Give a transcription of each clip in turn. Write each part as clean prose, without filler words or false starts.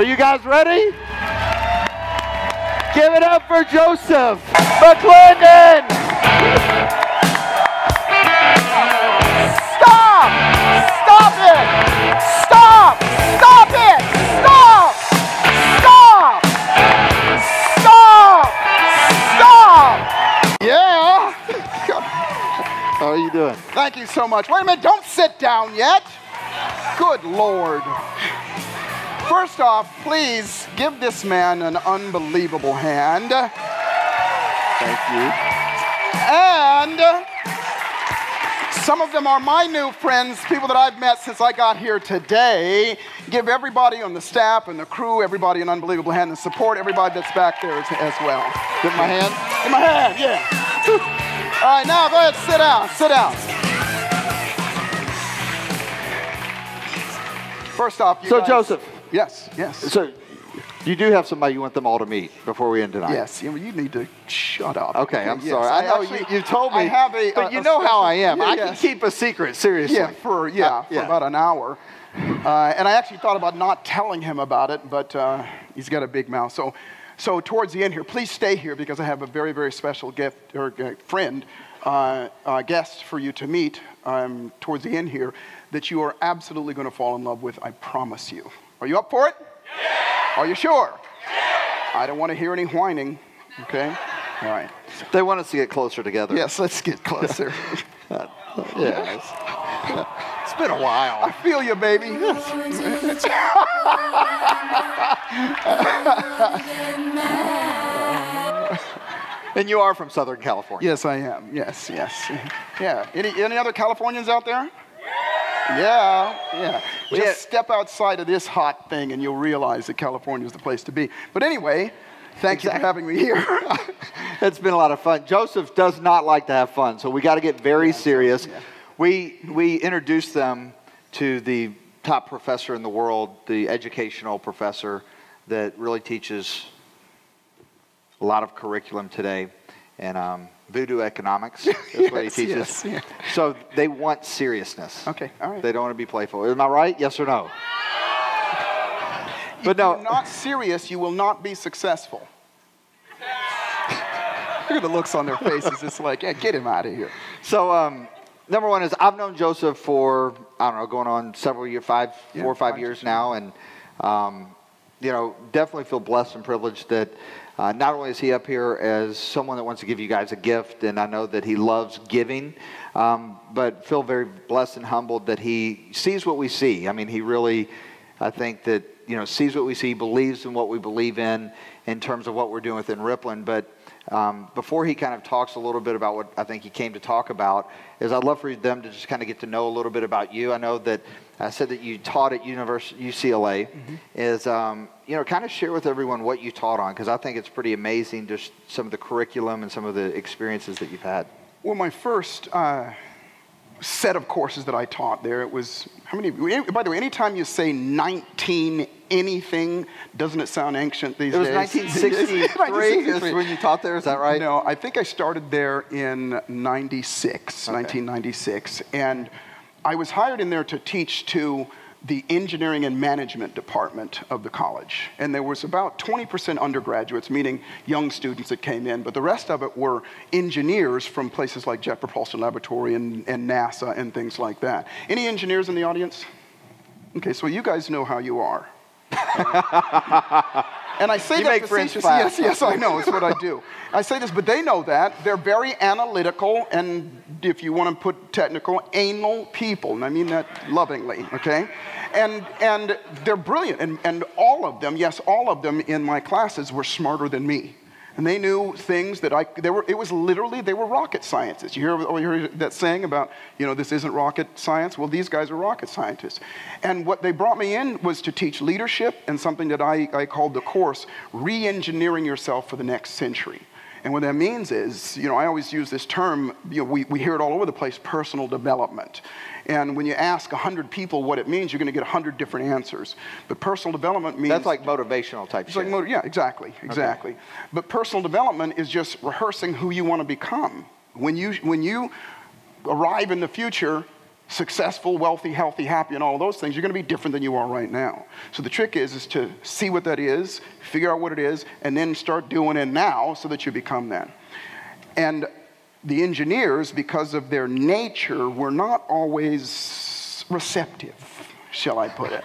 Are you guys ready? Give it up for Joseph McClendon. Stop! Stop it! Stop! Stop it! Stop! Stop! Stop! Stop! Yeah. How are you doing? Thank you so much. Wait a minute, don't sit down yet. Good Lord. First off, please give this man an unbelievable hand. Thank you. And some of them are my new friends, people that I've met since I got here today. Give everybody on the staff and the crew, everybody an unbelievable hand, and support everybody that's back there as well. Give my hand? Give my hand, yeah. All right, now go ahead, sit down, sit down. First off, you guys, Joseph. Yes, yes. So you do have somebody you want them all to meet before we end tonight? Yes, you need to shut up. Okay, I'm yes. sorry. I know you told me, I have but you know how I am. Yeah, I can keep a secret, seriously. Yeah, for about an hour. And I actually thought about not telling him about it, but he's got a big mouth. So towards the end here, please stay here because I have a very, very special gift or friend, guest for you to meet towards the end here that you are absolutely going to fall in love with, I promise you. Are you up for it? Yeah. Are you sure? Yeah. I don't want to hear any whining, okay? All right. They want us to get closer together. Yes, let's get closer. Yeah. It's been a while. I feel you, baby. And you are from Southern California. Yes, I am. Yes, yes. Yeah. Any other Californians out there? Yeah. Just step outside of this hot thing and you'll realize that California is the place to be. But anyway, thank you for having me here. It's been a lot of fun. Joseph does not like to have fun, so we got to get very serious. Yeah. We introduced them to the top professor in the world, the educational professor that really teaches a lot of curriculum today, and voodoo economics is what he teaches. Yes. So they want seriousness. Okay, all right. They don't want to be playful. Am I right? Yes or no? But no. If you're not serious, you will not be successful. Look at the looks on their faces. It's like, yeah, get him out of here. So number one is I've known Joseph for, I don't know, going on several years, 4 or 5 years now, and definitely feel blessed and privileged that not only is he up here as someone that wants to give you guys a gift, and I know that he loves giving, but feel very blessed and humbled that he sees what we see. I mean, he really, I think that, sees what we see, believes in what we believe in terms of what we're doing within Rippln. But before he kind of talks a little bit about what I think he came to talk about, is I'd love for them to just kind of get to know a little bit about you. I know that I said that you taught at UCLA. Mm-hmm. Is kind of share with everyone what you taught on, because I think it's pretty amazing just some of the curriculum and some of the experiences that you've had. Well, my first set of courses that I taught there, it was, how many, by the way, anytime you say 19 anything, doesn't it sound ancient these days? It was 1963 is when you taught there, is that right? No, I think I started there in 1996, and I was hired in there to teach to the engineering and management department of the college. And there was about 20% undergraduates, meaning young students that came in, but the rest of it were engineers from places like Jet Propulsion Laboratory and NASA and things like that. Any engineers in the audience? Okay, so you guys know how you are. And I say that facetiously. Yes, I know. It's what I do. I say this, but they know that. They're very analytical, and if you want to put technical, anal people. And I mean that lovingly, okay? And they're brilliant. And all of them, yes, all of them in my classes were smarter than me. And they knew things that they were rocket scientists. You hear that saying about, this isn't rocket science? Well, these guys are rocket scientists. And what they brought me in was to teach leadership and something that I called the course, Re-engineering Yourself for the Next Century. And what that means is, I always use this term, we hear it all over the place, personal development. And when you ask 100 people what it means, you're going to get 100 different answers. But personal development means... That's like motivational type shit. Yeah, exactly. Okay. But personal development is just rehearsing who you want to become. When you arrive in the future, successful, wealthy, healthy, happy, and all of those things, you're going to be different than you are right now. So the trick is to see what that is, figure out what it is, and then start doing it now so that you become that. And the engineers, because of their nature, were not always receptive, shall I put it.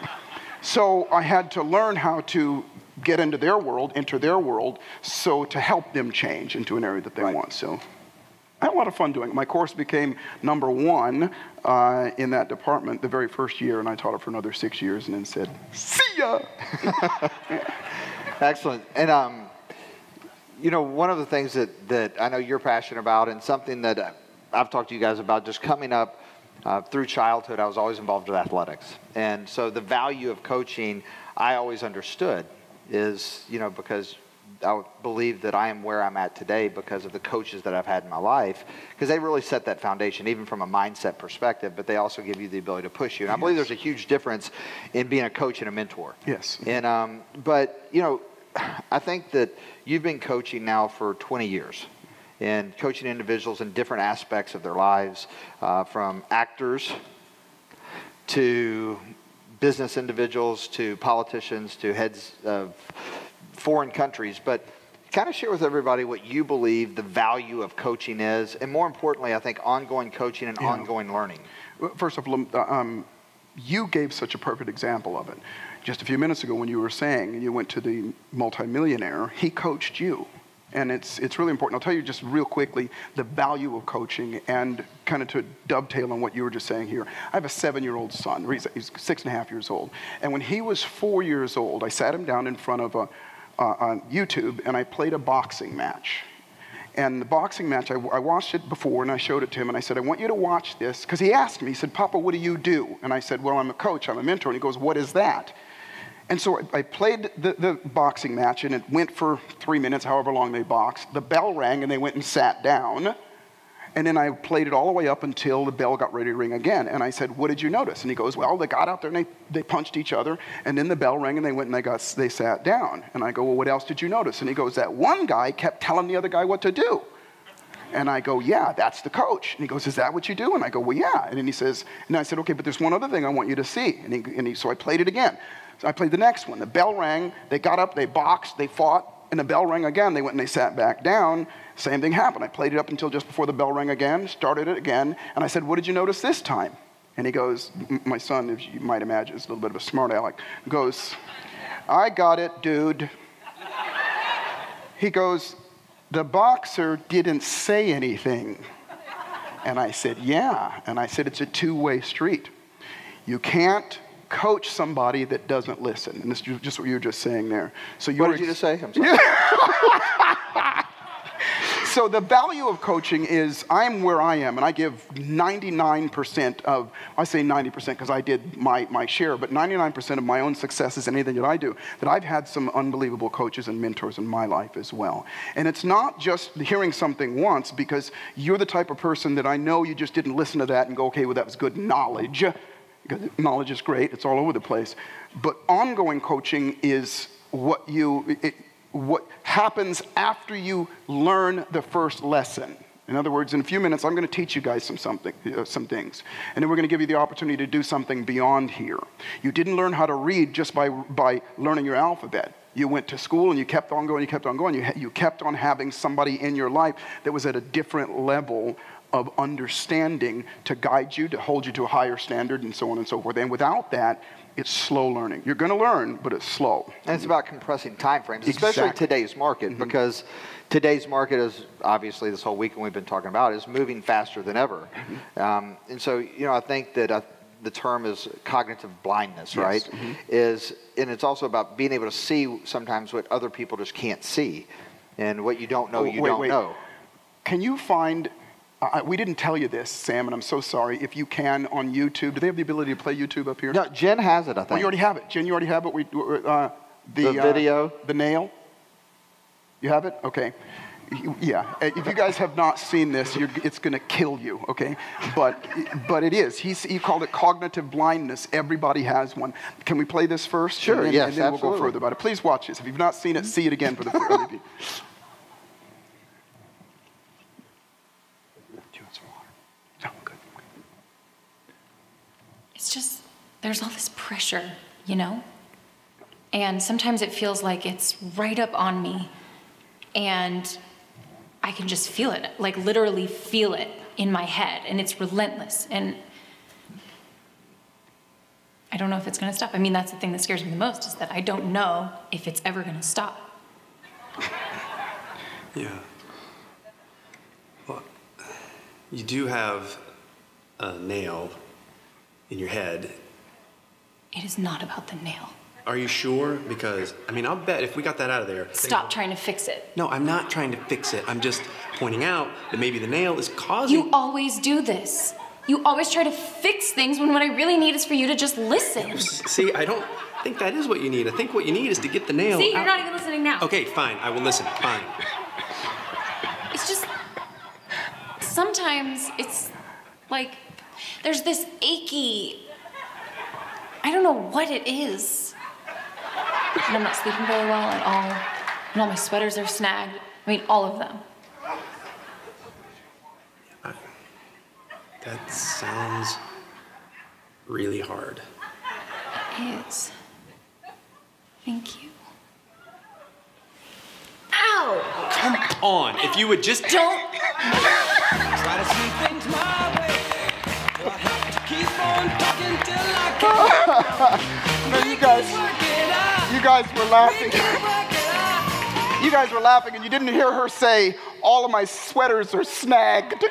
So I had to learn how to get into their world, enter their world, so to help them change into an area that they want. So I had a lot of fun doing it. My course became #1 in that department the very first year, and I taught it for another 6 years and then said, see ya! Excellent. And, you know, one of the things that I know you're passionate about, and something that I've talked to you guys about, just coming up through childhood, I was always involved with athletics. And so the value of coaching, I always understood is, you know, because I believe that I am where I'm at today because of the coaches that I've had in my life, because they really set that foundation, even from a mindset perspective, but they also give you the ability to push you. And I believe there's a huge difference in being a coach and a mentor. Yes. And, but, you know, I think that you've been coaching now for 20 years and coaching individuals in different aspects of their lives, from actors to business individuals to politicians to heads of foreign countries. But kind of share with everybody what you believe the value of coaching is, and more importantly, I think ongoing coaching and ongoing learning. Well, first of all, you gave such a perfect example of it. Just a few minutes ago when you were saying you went to the multimillionaire, he coached you. And it's really important. I'll tell you just real quickly the value of coaching, and kind of to dovetail on what you were just saying here. I have a 7-year-old son. He's 6.5 years old. And when he was 4 years old, I sat him down in front of on YouTube, and I played a boxing match. And the boxing match, I watched it before, and I showed it to him, and I said, I want you to watch this, because he asked me, he said, Papa, what do you do? And I said, well, I'm a coach, I'm a mentor. And he goes, what is that? And so I played the boxing match, and it went for 3 minutes, however long they boxed. The bell rang, and they went and sat down. And then I played it all the way up until the bell got ready to ring again. And I said, what did you notice? And he goes, well, they got out there and they punched each other. And then the bell rang and they went and they sat down. And I go, well, what else did you notice? And he goes, that one guy kept telling the other guy what to do. And I go, yeah, that's the coach. And he goes, is that what you do? And I go, well, yeah. And then he says, and I said, okay, but there's one other thing I want you to see. So I played it again. So I played the next one. The bell rang. They got up, they boxed, they fought. And the bell rang again. They went and they sat back down. Same thing happened. I played it up until just before the bell rang again, started it again, and I said, what did you notice this time? And he goes, my son, as you might imagine, is a little bit of a smart aleck, goes, I got it, dude. He goes, the boxer didn't say anything. And I said, yeah. And I said, it's a two-way street. You can't coach somebody that doesn't listen. And this is just what you were just saying there. So what did you just say? I'm sorry. So the value of coaching is I'm where I am, and I give 99% of, I say 90% because I did my share, but 99% of my own successes in anything that I do, that I've had some unbelievable coaches and mentors in my life as well. And it's not just hearing something once, because you're the type of person that I know you just didn't listen to that and go, okay, well, that was good knowledge. Because knowledge is great, it's all over the place. But ongoing coaching is what happens after you learn the first lesson. In other words, in a few minutes, I'm going to teach you guys some things. And then we're going to give you the opportunity to do something beyond here. You didn't learn how to read just by learning your alphabet. You went to school and you kept on going, you kept on going. You kept on having somebody in your life that was at a different level of understanding to guide you, to hold you to a higher standard, and so on and so forth. And without that, it's slow learning. You're going to learn, but it's slow. And it's about compressing time frames, especially today's market, because today's market is, obviously this whole weekend we've been talking about, is moving faster than ever. And so, you know, I think that the term is cognitive blindness, right? And it's also about being able to see sometimes what other people just can't see. And what you don't know, don't know. Can you find... we didn't tell you this, Sam, and I'm so sorry. If you can, on YouTube, do they have the ability to play YouTube up here? No, Jen has it, I think. Well, you already have it. Jen, you already have it. The video? The nail? You have it? Okay. Yeah. If you guys have not seen this, it's going to kill you, okay? But it is. He called it cognitive blindness. Everybody has one. Can we play this first? Sure, yes, and then we'll go further about it. Please watch this. If you've not seen it, see it again for the other of you. there's all this pressure, you know? And sometimes it feels like it's right up on me, and I can just feel it, like literally feel it in my head, and it's relentless, and I don't know if it's gonna stop. I mean, that's the thing that scares me the most, is that I don't know if it's ever gonna stop. Yeah. Well, you do have a nail in your head. It is not about the nail. Are you sure? Because, I mean, I'll bet if we got that out of there... Stop trying to fix it. No, I'm not trying to fix it. I'm just pointing out that maybe the nail is causing... You always do this. You always try to fix things when what I really need is for you to just listen. See, I don't think that is what you need. I think what you need is to get the nail See, you're out. not even listening now. Okay, fine. I will listen. Fine. It's just... Sometimes it's like there's this achy... I don't know what it is. And I'm not sleeping very well at all. And all my sweaters are snagged. I mean, all of them. That sounds really hard. It is. Thank you. Ow! Come on, if you would just... Don't... Try to see things my way. Do I have to keep on talking till I can? No, you guys were laughing. You guys were laughing, and you didn't hear her say, all of my sweaters are snagged.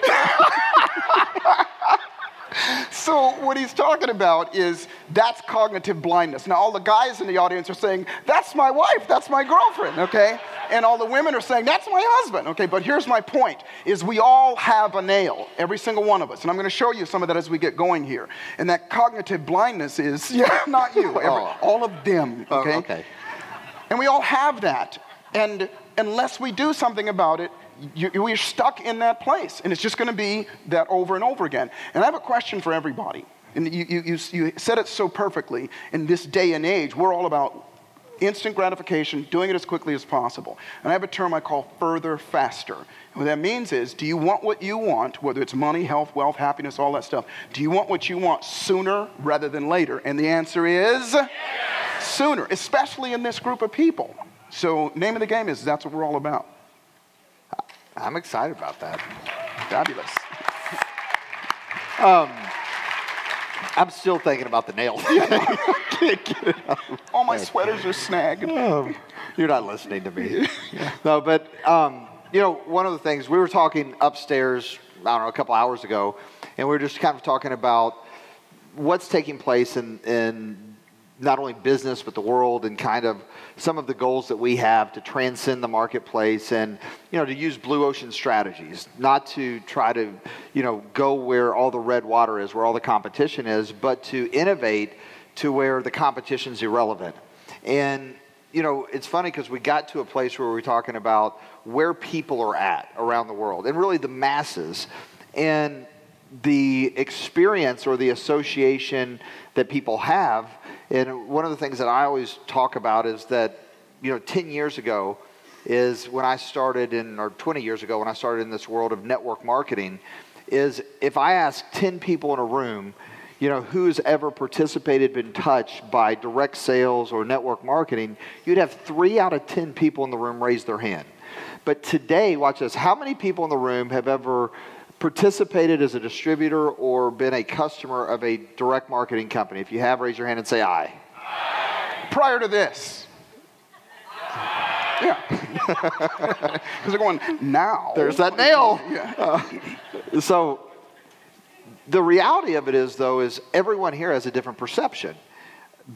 So what he's talking about is that's cognitive blindness. Now, all the guys in the audience are saying, that's my wife, that's my girlfriend, okay? And all the women are saying, that's my husband, okay? But here's my point, is we all have a nail, every single one of us. And I'm going to show you some of that as we get going here. And that cognitive blindness is, yeah, not you, all of them, okay? Oh, okay. And we all have that. And unless we do something about it, we're stuck in that place. And it's just going to be that over and over again. And I have a question for everybody. And you said it so perfectly. In this day and age, we're all about instant gratification, doing it as quickly as possible. And I have a term I call further, faster. And what that means is, do you want what you want, whether it's money, health, wealth, happiness, all that stuff, do you want what you want sooner rather than later? And the answer is sooner, especially in this group of people. So name of the game is that's what we're all about. I'm excited about that. Fabulous. I'm still thinking about the nail. Can't get it out. All my sweaters are snagged. You're not listening to me. No, but, you know, one of the things, we were talking upstairs, I don't know, a couple hours ago, and we were just kind of talking about what's taking place in not only business, but the world, and kind of some of the goals that we have to transcend the marketplace, and, you know, to use blue ocean strategies, not to try to, you know, go where all the red water is, where all the competition is, but to innovate to where the competition's irrelevant. And, you know, it's funny because we got to a place where we're talking about where people are at around the world, and really the masses, and the experience or the association that people have. And one of the things that I always talk about is that, you know, 10 years ago is when I started or 20 years ago when I started in this world of network marketing, is if I ask 10 people in a room, you know, who's ever participated, been touched by direct sales or network marketing, you'd have 3 out of 10 people in the room raise their hand. But today, watch this, how many people in the room have ever participated as a distributor or been a customer of a direct marketing company? If you have, raise your hand and say aye. Prior to this. Yeah. Because they're going, now. There's that nail. Yeah. So the reality of it is, though, is everyone here has a different perception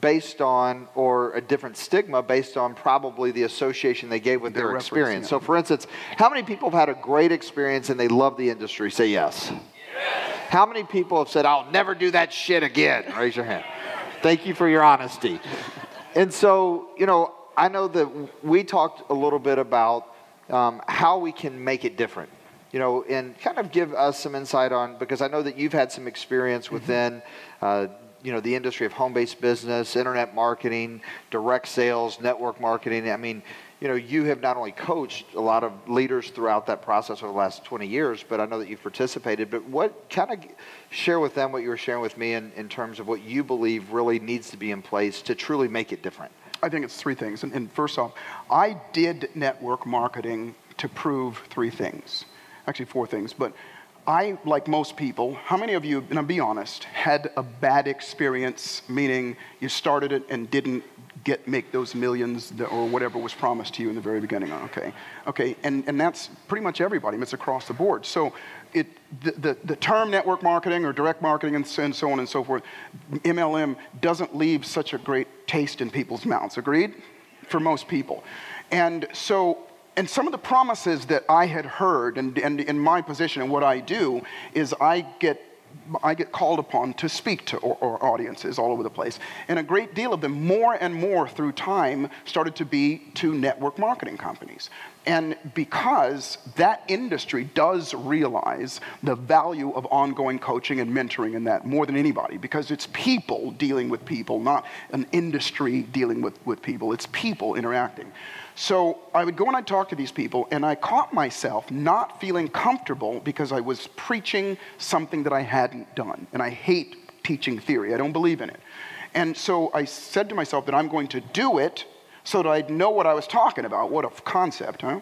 based on, or a different stigma based on probably the association they gave with their experience. Yeah. So for instance, how many people have had a great experience and they love the industry? Say yes. How many people have said, I'll never do that shit again? Raise your hand. Thank you for your honesty. And so, you know, I know that we talked a little bit about how we can make it different, you know, and kind of give us some insight on, because I know that you've had some experience within you know, the industry of home-based business, internet marketing, direct sales, network marketing. I mean, you have not only coached a lot of leaders throughout that process over the last 20 years, but I know that you've participated. But what kind of share with them what you were sharing with me in terms of what you believe really needs to be in place to truly make it different? I think it's three things. And first off, I did network marketing to prove three things. Actually, four things. But I, like most people, how many of you, and I'll be honest, had a bad experience, meaning you started it and didn't make those millions or whatever was promised to you in the very beginning? Okay, and that's pretty much everybody. It's across the board. So the term network marketing or direct marketing and so on and so forth, MLM, doesn't leave such a great taste in people's mouths. Agreed? For most people. And some of the promises that I had heard, and in my position and what I do, is I get called upon to speak to audiences all over the place. And a great deal of them, more and more through time, started to be to network marketing companies. And because that industry does realize the value of ongoing coaching and mentoring in that more than anybody, because it's people dealing with people, not an industry dealing with people. It's people interacting. So I would go and I'd talk to these people, and I caught myself not feeling comfortable because I was preaching something that I hadn't done. And I hate teaching theory. I don't believe in it. And so I said to myself that I'm going to do it so that I'd know what I was talking about. What a concept, huh?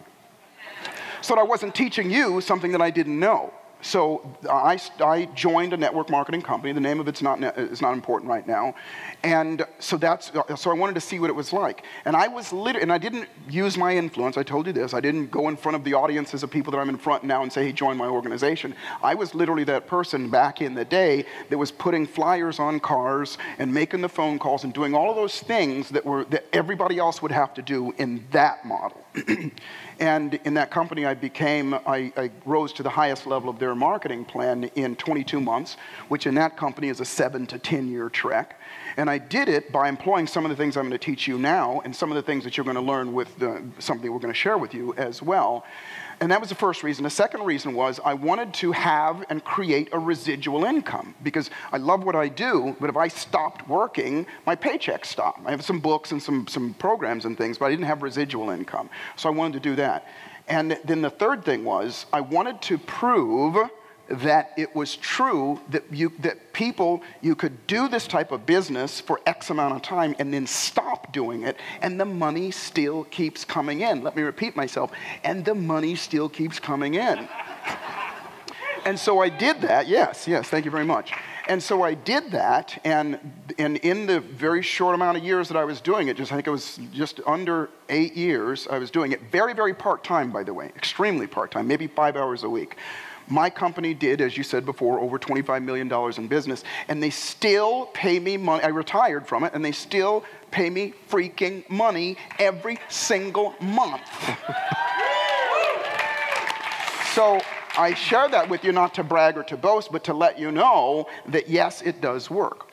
So that I wasn't teaching you something that I didn't know. So I joined a network marketing company. The name of it's not important right now. And so I wanted to see what it was like. And I didn't use my influence. I told you this. I didn't go in front of the audiences of people that I'm in front now and say, hey, join my organization. I was literally that person back in the day that was putting flyers on cars and making the phone calls and doing all of those things that everybody else would have to do in that model. And in that company, I rose to the highest level of their marketing plan in 22 months, which in that company is a 7 to 10 year trek. And I did it by employing some of the things I'm going to teach you now and some of the things that you're going to learn with something we're going to share with you as well. And that was the first reason. The second reason was I wanted to have and create a residual income because I love what I do, but if I stopped working, my paychecks stopped. I have some books and some programs and things, but I didn't have residual income. So I wanted to do that. And then the third thing was I wanted to prove that it was true that you could do this type of business for X amount of time and then stop doing it, and the money still keeps coming in. Let me repeat myself. And the money still keeps coming in. And so I did that. Yes, thank you very much. And so I did that, and in the very short amount of years that I was doing it, I think it was just under 8 years, I was doing it very, very part-time, by the way, extremely part-time, maybe 5 hours a week. My company did, as you said before, over $25 million in business, and they still pay me money. I retired from it, and they still pay me freaking money every single month. So I share that with you not to brag or to boast, but to let you know that, yes, it does work.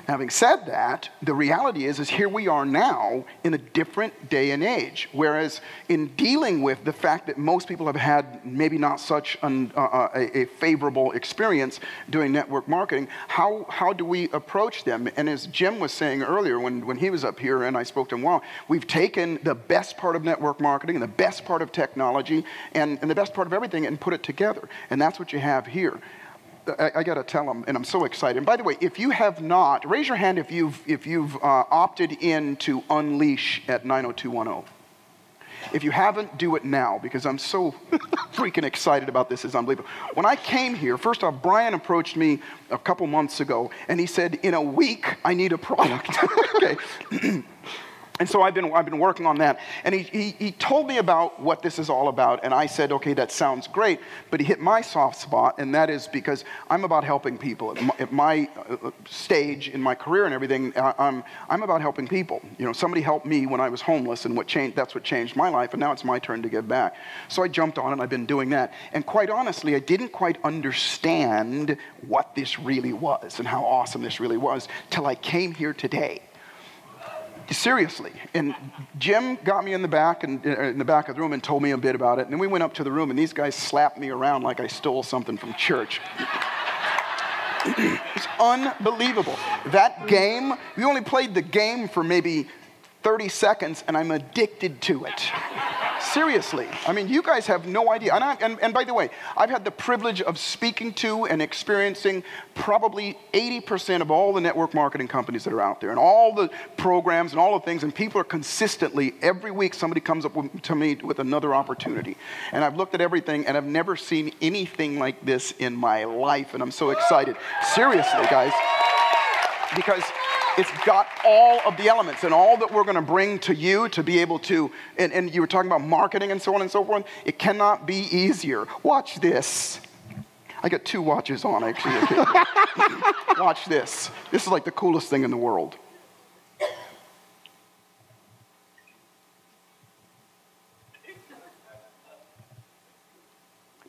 Having said that, the reality is here we are now in a different day and age. Whereas in dealing with the fact that most people have had maybe not such a favorable experience doing network marketing, how do we approach them? And as Jim was saying earlier when he was up here and I spoke to him, wow, we've taken the best part of network marketing and the best part of technology and the best part of everything and put it together. And that's what you have here. I got to tell them, and I'm so excited. And by the way, if you have not, raise your hand if you've opted in to Unleash at 90210. If you haven't, do it now, because I'm so freaking excited about this. It's unbelievable. When I came here, first off, Brian approached me a couple months ago, and he said, in a week, I need a product. Okay. And so I've been working on that. And he told me about what this is all about. And I said, okay, that sounds great. But he hit my soft spot. And that is because I'm about helping people. At my stage in my career and everything, I'm about helping people. You know, somebody helped me when I was homeless. And that's what changed my life. And now it's my turn to give back. So I jumped on and I've been doing that. And quite honestly, I didn't quite understand what this really was and how awesome this really was till I came here today. Seriously. And Jim got me in the back of the room and told me a bit about it. And then we went up to the room and these guys slapped me around like I stole something from church. It's unbelievable. That game, we only played the game for maybe 30 seconds, and I'm addicted to it. Seriously. I mean, you guys have no idea. And by the way, I've had the privilege of speaking to and experiencing probably 80% of all the network marketing companies that are out there, and all the programs and all the things, and people are consistently, every week somebody comes up to me with another opportunity. And I've looked at everything, and I've never seen anything like this in my life, and I'm so excited. Seriously, guys. Because it's got all of the elements, and all that we're going to bring to you to be able to, and you were talking about marketing and so on and so forth, it cannot be easier. Watch this. I got 2 watches on, actually. Watch this. This is like the coolest thing in the world.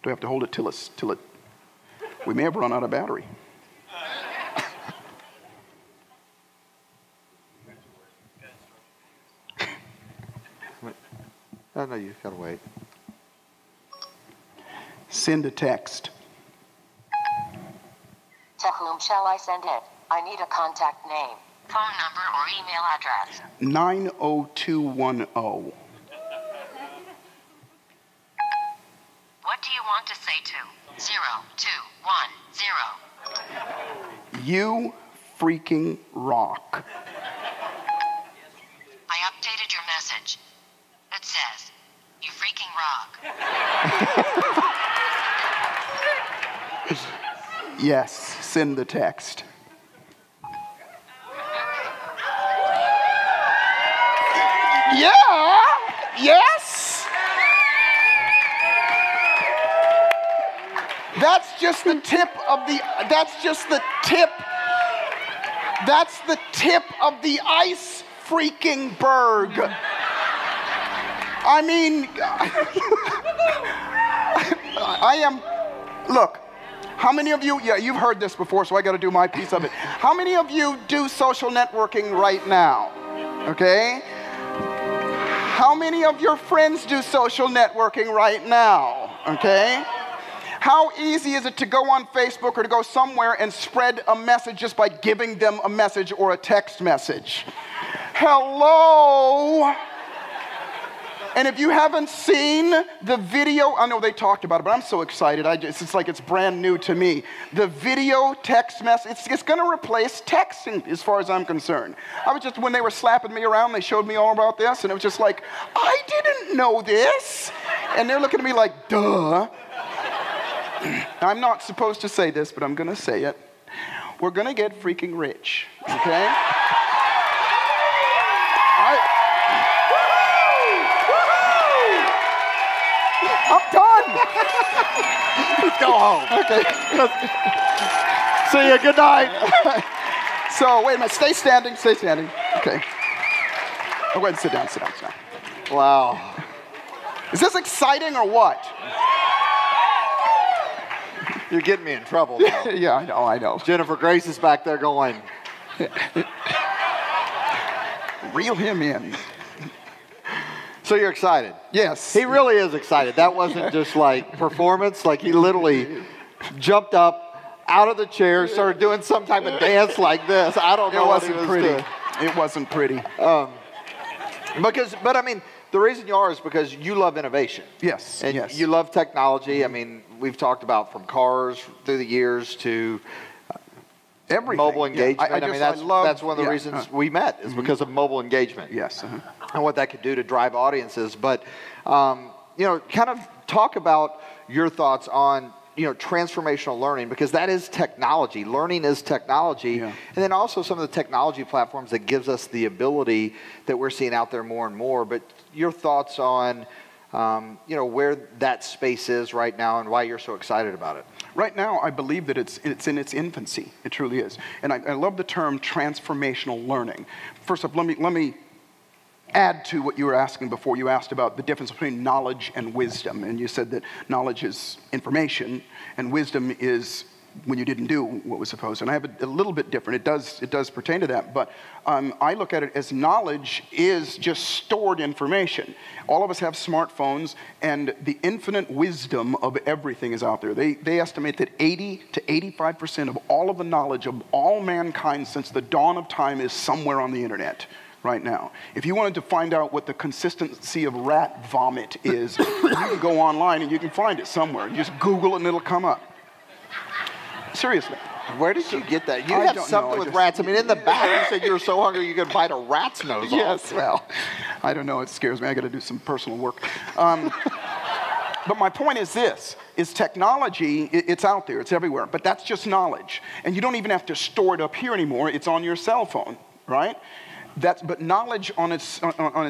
Do I have to hold it till it, we may have run out of battery. Oh, no, you've got to wait. Send a text. To whom shall I send it? I need a contact name, phone number, or email address. 90210. What do you want to say to? 0210. You freaking rock. I updated your message. It says, you freaking rock. Yes, send the text. Yeah, yes. That's just the tip of the ice freaking berg. I mean, look, how many of you, yeah, you've heard this before, so I got to do my piece of it. How many of you do social networking right now? Okay? How many of your friends do social networking right now? Okay? How easy is it to go on Facebook or to go somewhere and spread a message just by giving them a message or a text message? Hello? And if you haven't seen the video, I know they talked about it, but I'm so excited. It's like it's brand new to me. The video text message, it's going to replace texting as far as I'm concerned. When they were slapping me around, they showed me all about this, and it was just like, I didn't know this. And they're looking at me like, duh. I'm not supposed to say this, but I'm going to say it. We're going to get freaking rich, okay? I'm done. Let's go home. Okay. See you. Good night. So, wait a minute. Stay standing. Stay standing. Okay. Oh, go ahead and sit down. Sit down. Sit down. Wow. Is this exciting or what? You're getting me in trouble now. Yeah, I know. Jennifer Grace is back there going. Reel him in. So you're excited? Yes. He really is excited. That wasn't just like performance. Like he literally jumped up out of the chair, started doing some type of dance like this. I don't know what he was doing. It wasn't pretty. But I mean, the reason you are is because you love innovation. Yes. And yes. you love technology. I mean, we've talked about from cars through the years to everything. Mobile engagement. Yeah, I mean, that's one of the reasons we met is because of mobile engagement. Yes. And what that could do to drive audiences. But, you know, kind of talk about your thoughts on, you know, transformational learning, because that is technology. Learning is technology. Yeah. And then also some of the technology platforms that gives us the ability that we're seeing out there more and more. But your thoughts on, you know, where that space is right now and why you're so excited about it. Right now, I believe that it's in its infancy. It truly is. And I love the term transformational learning. First off, let me add to what you were asking before. You asked about the difference between knowledge and wisdom. And you said that knowledge is information and wisdom is when you didn't do what was supposed. And I have a little bit different. It does pertain to that. But I look at it as knowledge is just stored information. All of us have smartphones, and the infinite wisdom of everything is out there. They estimate that 80 to 85% of all of the knowledge of all mankind since the dawn of time is somewhere on the internet. right now. If you wanted to find out what the consistency of rat vomit is, you can go online and you can find it somewhere. You just Google it and it'll come up. Seriously. Where did you get that? You I have don't something know, with rats. I mean, in the back, you said you were so hungry you could bite a rat's nose off. Yes, well, I don't know. It scares me. I got to do some personal work. But my point is this, is technology, it's out there, it's everywhere, but that's just knowledge. And you don't even have to store it up here anymore, it's on your cell phone, right? But knowledge on its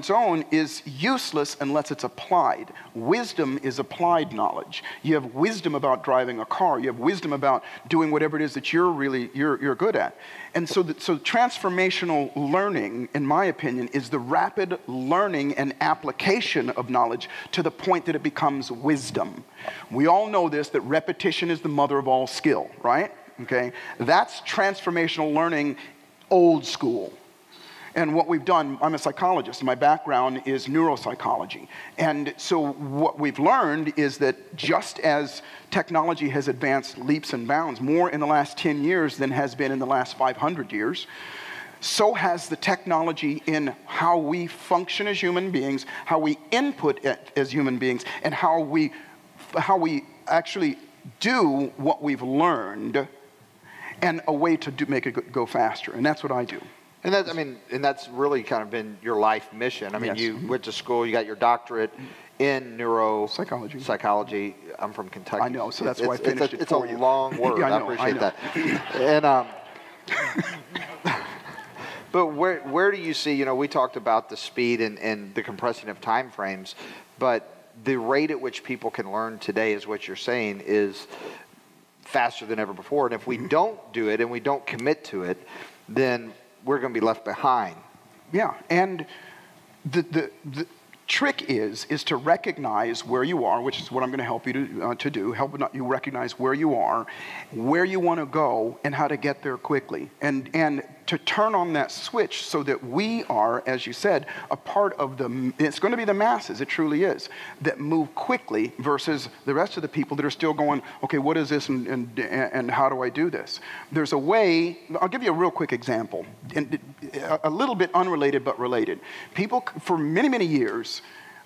own is useless unless it's applied. Wisdom is applied knowledge. You have wisdom about driving a car. You have wisdom about doing whatever it is that you're good at. And so transformational learning, in my opinion, is the rapid learning and application of knowledge to the point that it becomes wisdom. We all know this, that repetition is the mother of all skill, right? Okay? That's transformational learning, old school. And what we've done, I'm a psychologist. My background is neuropsychology. And so what we've learned is that just as technology has advanced leaps and bounds, more in the last 10 years than has been in the last 500 years, so has the technology in how we function as human beings, how we input it as human beings, and how we actually do what we've learned, and a way to make it go faster. And that's what I do. And that's really kind of been your life mission. I mean, Yes. You went to school, you got your doctorate in psychology. I'm from Kentucky. I know, so that's why I finished it for you. It's a long word. Yeah, I appreciate that. And but where do you see? We talked about the speed and the compressing of time frames, but the rate at which people can learn today, is what you're saying, is faster than ever before. And if we don't do it and we don't commit to it, then we're going to be left behind. Yeah, and the trick is to recognize where you are, which is what I'm going to help you to do. Help you recognize where you are, where you want to go, and how to get there quickly. And to turn on that switch so that we are, as you said, a part of it's going to be the masses, it truly is, that move quickly versus the rest of the people that are still going, okay, what is this and how do I do this? There's a way, I'll give you a real quick example, and a little bit unrelated but related. People, for many, many years,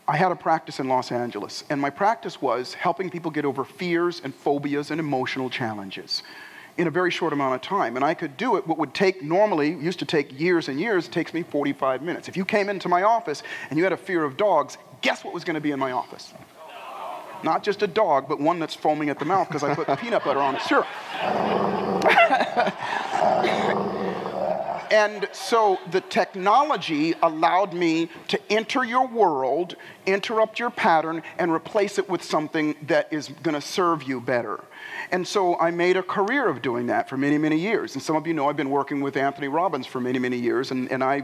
I had a practice in Los Angeles, and my practice was helping people get over fears and phobias and emotional challenges in a very short amount of time. And I could do it, what would take normally, used to take years and years, takes me 45 minutes. If you came into my office and you had a fear of dogs, guess what was going to be in my office? Not just a dog, but one that's foaming at the mouth because I put peanut butter on it. Sure. And so the technology allowed me to enter your world, interrupt your pattern, and replace it with something that is going to serve you better. And so I made a career of doing that for many, many years. And some of you know I've been working with Tony Robbins for many, many years, and I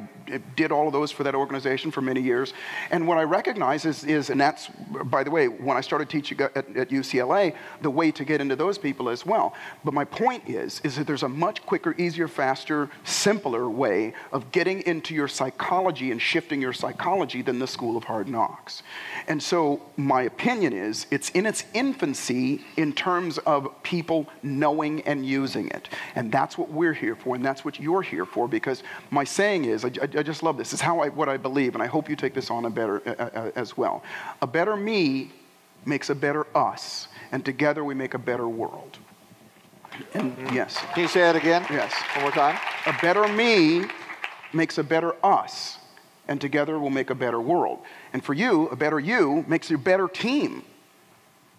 did all of those for that organization for many years. And what I recognize is, and that's, by the way, when I started teaching at UCLA, the way to get into those people as well. But my point is that there's a much quicker, easier, faster, simpler way of getting into your psychology and shifting your psychology than the School of Hard Knocks. And so my opinion is it's in its infancy in terms of people knowing and using it. And that's what we're here for, and that's what you're here for, because my saying is, I just love this. It's what I believe, and I hope you take this on as well. A better me makes a better us, and together we make a better world. And yes. Can you say that again? Yes. One more time. A better me makes a better us, and together we'll make a better world. And for you, a better you makes a better team.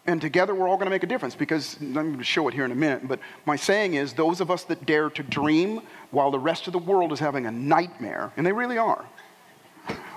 And together we're all going to make a difference, because I'm going to show it here in a minute, but my saying is those of us that dare to dream while the rest of the world is having a nightmare, and they really are,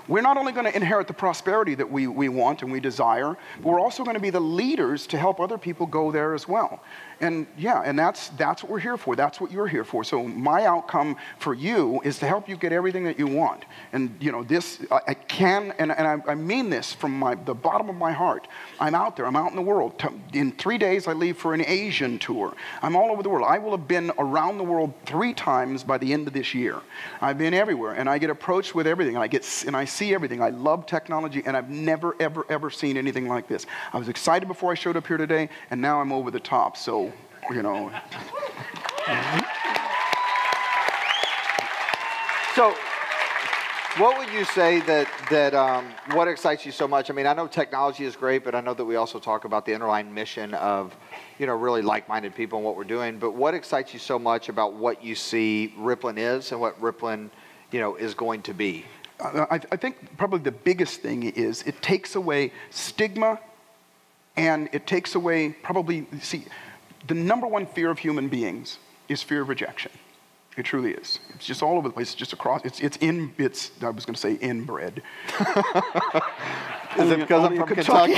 we're not only going to inherit the prosperity that we want and we desire, but we're also going to be the leaders to help other people go there as well. And yeah, and that's what we're here for. That's what you're here for. So my outcome for you is to help you get everything that you want. And this, I can, and I mean this from the bottom of my heart. I'm out there. I'm out in the world. In 3 days, I leave for an Asian tour. I'm all over the world. I will have been around the world 3 times by the end of this year. I've been everywhere, and I get approached with everything, and I see everything. I love technology, and I've never, ever, ever seen anything like this. I was excited before I showed up here today, and now I'm over the top. So, So What would you say what excites you so much? I mean, I know technology is great, but I know that we also talk about the underlying mission of, really like-minded people and what we're doing. But what excites you so much about what you see Rippln is and what Rippln, is going to be? I think probably the biggest thing is it takes away stigma, and it takes away the number one fear of human beings is fear of rejection. It truly is. It's just all over the place. It's just across. I was going to say inbred. Is it because I'm from Kentucky?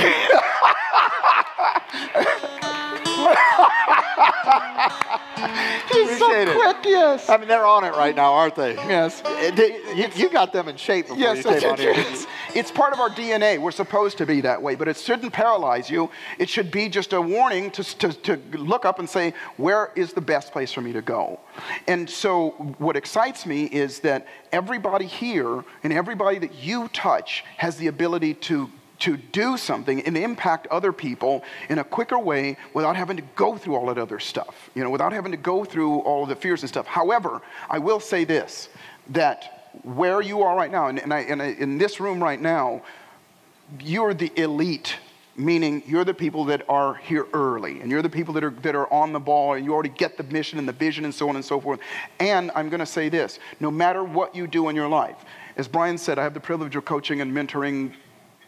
He's so quick, yes. I mean, they're on it right now, aren't they? Yes. You got them in shape before you came on here. It's part of our DNA. We're supposed to be that way, but it shouldn't paralyze you. It should be just a warning to look up and say, where is the best place for me to go? And so what excites me is that everybody here and everybody that you touch has the ability to do something and impact other people in a quicker way without having to go through all that other stuff, without having to go through all of the fears and stuff. However, I will say this, that where you are right now, and in this room right now, you're the elite, meaning you're the people that are here early, and you're the people that are on the ball, and you already get the mission and the vision and so on and so forth. And I'm going to say this, no matter what you do in your life, as Brian said, I have the privilege of coaching and mentoring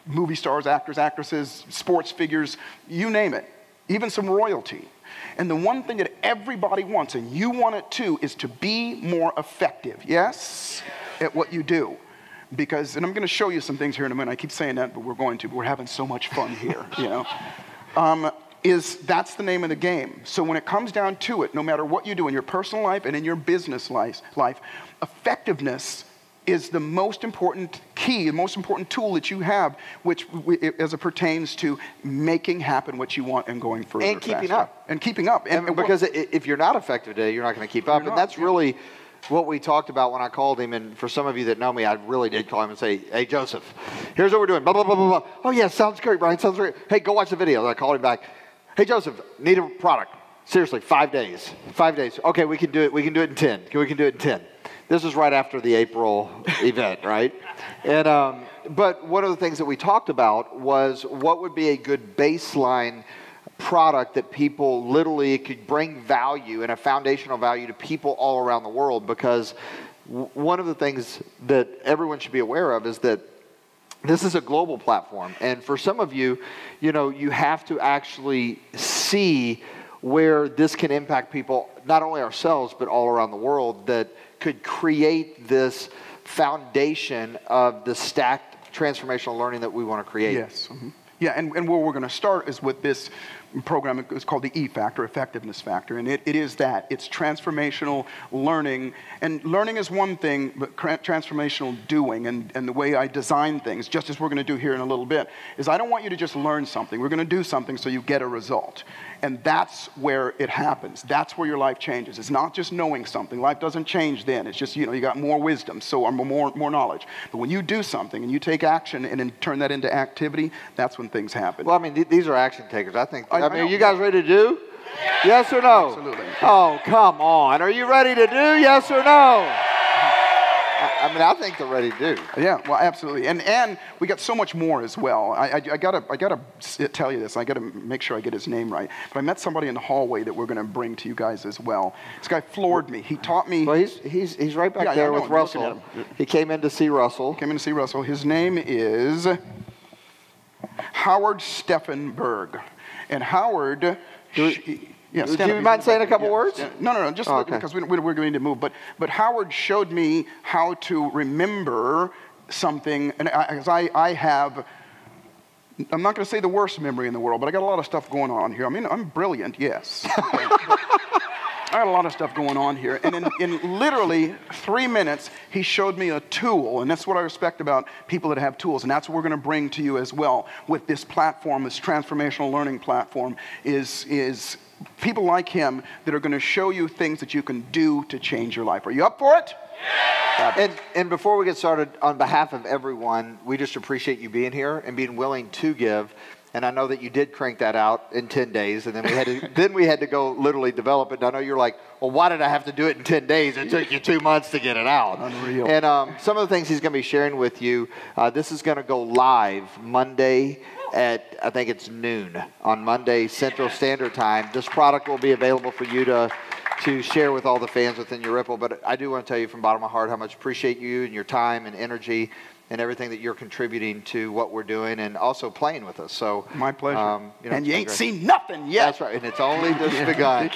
movie stars, actors, actresses, sports figures, you name it, even some royalty. And the one thing that everybody wants, and you want it too, is to be more effective, yes, at what you do. Because, and I'm going to show you some things here in a minute. I keep saying that, but we're having so much fun here, that's the name of the game. So when it comes down to it, no matter what you do in your personal life and in your business life, effectiveness is the most important key, the most important tool that you have, as it pertains to making happen what you want and going further. And keeping up. And keeping up. And because if you're not effective today, you're not going to keep up. And that's really what we talked about when I called him. And for some of you that know me, I really did call him and say, hey, Joseph, here's what we're doing. Blah, blah, blah, blah, blah. Oh, yeah, sounds great, Brian. Sounds great. Hey, go watch the video. And I called him back. Hey, Joseph, need a product. Seriously, 5 days. 5 days. Okay, we can do it. We can do it in 10. We can do it in 10. This was right after the April event, right? And but one of the things that we talked about was what would be a good baseline product that people literally could bring value and a foundational value to people all around the world. Because one of the things that everyone should be aware of is that this is a global platform. And for some of you, you have to actually see where this can impact people, not only ourselves, but all around the world, that could create this foundation of the stacked transformational learning that we want to create. Yes. Mm-hmm. Yeah, and where we're going to start is with this program. It's called the E Factor, Effectiveness Factor, and it is that. It's transformational learning, and learning is one thing, but transformational doing, and the way I design things, just as we're going to do here in a little bit, is I don't want you to just learn something. We're going to do something so you get a result. And that's where it happens. That's where your life changes. It's not just knowing something. Life doesn't change then. It's just, you got more wisdom, or more knowledge. But when you do something and you take action and then turn that into activity, that's when things happen. Well, I mean, these are action takers. I mean, are you guys ready to do? Yes or no? Absolutely. Oh, come on. Are you ready to do? Yes or no? I mean, I think they're ready to do. Yeah, well, absolutely. And we got so much more as well. I gotta tell you this. I gotta make sure I get his name right. But I met somebody in the hallway that we're gonna bring to you guys as well. This guy floored me. He taught me. Well, he's right back there with Russell. He came in to see Russell. His name is Howard Steffenberg. And Howard. Yes, do you mind saying a couple words? No, just because we're going to move. But Howard showed me how to remember something, and I have, I'm not going to say the worst memory in the world, but I got a lot of stuff going on here. I mean, I'm brilliant, yes. I got a lot of stuff going on here. And in literally 3 minutes, he showed me a tool. And that's what I respect about people that have tools. And that's what we're going to bring to you as well with this platform, this transformational learning platform, is people like him that are going to show you things that you can do to change your life. Are you up for it? Yeah. And before we get started, on behalf of everyone, we just appreciate you being here and being willing to give. And I know that you did crank that out in 10 days, and then we had to go literally develop it. And I know you're like, well, why did I have to do it in 10 days? It took you 2 months to get it out. Unreal. And some of the things he's going to be sharing with you, this is going to go live Monday at, I think it's noon, on Monday Central Standard Time. This product will be available for you to share with all the fans within your Rippln. But I do want to tell you from the bottom of my heart how much I appreciate you and your time and energy and everything that you're contributing to what we're doing and also playing with us. So my pleasure. You know, and you ain't seen nothing yet. That's right, and it's only just begun.